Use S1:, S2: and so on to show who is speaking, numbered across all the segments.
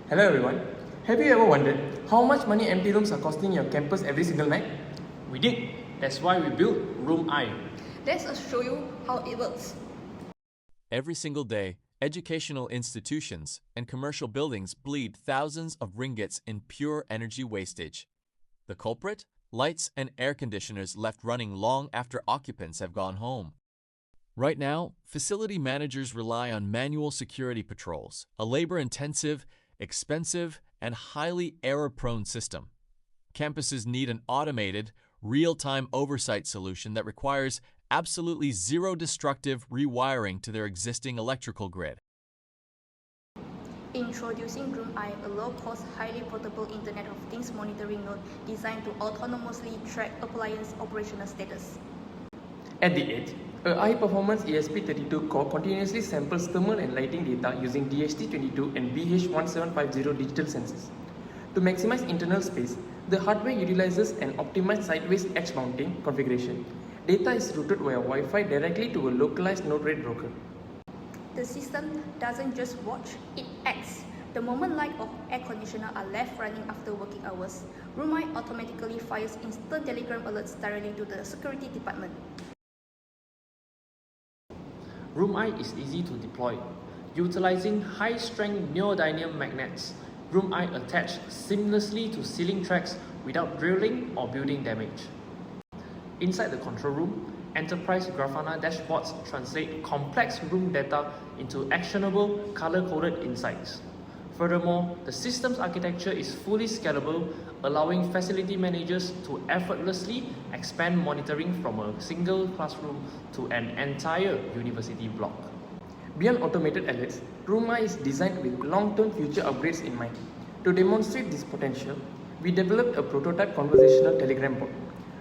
S1: Hello everyone. Have you ever wondered how much money empty rooms are costing your campus every single night?
S2: We did. That's why we built Room I.
S3: Let's show you how it works.
S4: Every single day, educational institutions and commercial buildings bleed thousands of ringgits in pure energy wastage. The culprit? Lights and air conditioners left running long after occupants have gone home. Right now, facility managers rely on manual security patrols, a labor-intensive, expensive, and highly error-prone system. Campuses need an automated, real-time oversight solution that requires absolutely zero destructive rewiring to their existing electrical grid.
S3: Introducing Room I, a low-cost, highly portable Internet of Things monitoring node designed to autonomously track appliance operational status.
S1: At the edge, a high-performance ESP32 core continuously samples thermal and lighting data using DHT22 and BH1750 digital sensors. To maximize internal space, the hardware utilizes an optimized sideways edge mounting configuration. Data is routed via Wi-Fi directly to a localized node rate broker.
S3: The system doesn't just watch, it acts. The moment light or air conditioner are left running after working hours, Room I automatically fires instant telegram alerts directly to the security department.
S2: Room I is easy to deploy. Utilizing high-strength neodymium magnets, Room I attached seamlessly to ceiling tracks without drilling or building damage. Inside the control room, enterprise Grafana dashboards translate complex room data into actionable, color-coded insights. Furthermore, the system's architecture is fully scalable, allowing facility managers to effortlessly expand monitoring from a single classroom to an entire university block.
S1: Beyond automated alerts, Room I is designed with long-term future upgrades in mind. To demonstrate this potential, we developed a prototype conversational telegram bot.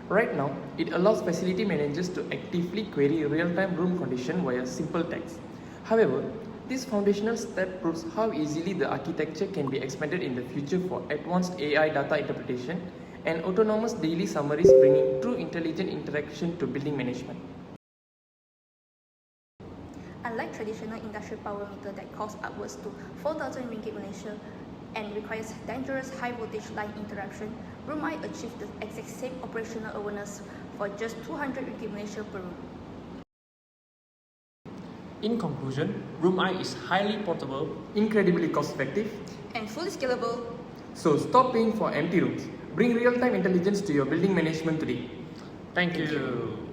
S1: Right now, it allows facility managers to actively query real-time room condition via simple text. However, this foundational step proves how easily the architecture can be expanded in the future for advanced AI data interpretation and autonomous daily summaries, bringing true intelligent interaction to building management.
S3: Unlike traditional industrial power meter that costs upwards to 4,000 ringgit Malaysia and requires dangerous high voltage line interruption, Room I achieved the exact same operational awareness for just 200 ringgit Malaysia per room.
S2: In conclusion, Room I is highly portable,
S1: Incredibly cost-effective.
S3: And fully scalable.
S1: So stop paying for empty rooms. Bring real-time intelligence to your building management today.
S2: Thank you.